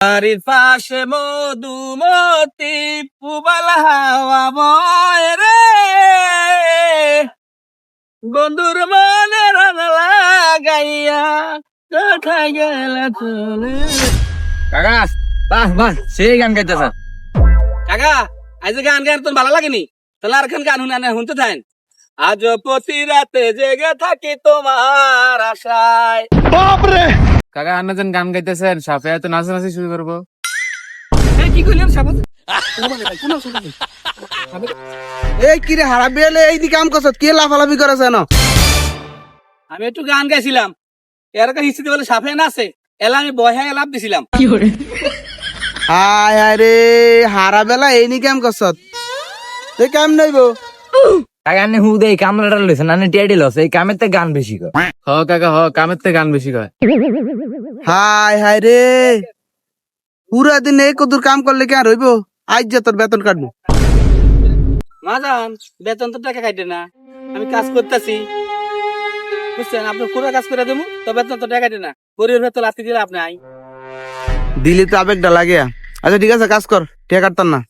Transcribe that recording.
বাড়ির পাশে মধুমতি পুবাল হাওয়া বয় রে, বন্ধুর মনে রং লাগাইয়া কোথায় গেল চলে। কাকা বাহ বাহ সেই গান গাইতেছ কাকা। আজ গান গান তোর ভালো লাগেনি? তাহলে আর গান শুনতে থাকেন। আজ প্রতি রাতে জেগে থাকি তোমার আশায়। বাপরে কাকা, আপনি যেন গান গাইতেছেন, সাপে এত নাচানাচি শুরু করবো। কি করলেন সাপে? এই কি রে হারা বেলে এই দিকে কাম করছ, কে লাফালাফি করেছ না? আমি একটু গান গাইছিলাম, এর কাছে হিস্ট্রি বলে সাপে নাচে, এলা আমি বহে লাভ দিছিলাম। হায় হায় রে, হারা বেলা এই নি কাম করছ, তুই কাম নইব। কাকা আনে হু দেই কামলাটা লইছেন, আনে টিয়াডি লস, এই কামেতে গান বেশি কয়। হ কাকা হ, কামের থেকে গান বেশি কয়। হায় হায় রে, পুরা দিন এই কদুর কাম করলে কি আর হইব? আজ যে তোর বেতন কাটবো। মাজান বেতন তো টাকা কাটে না, আমি কাজ করতেছি বুঝছেন, আপনি পুরো কাজ করে দেবো তো বেতন তো টাকা কাটে না, পরিবার ভেতর লাতি দিলে আপনি আই দিলি তো আবেগটা লাগে। আচ্ছা ঠিক আছে, কাজ কর, টিয়া কাটতাম না।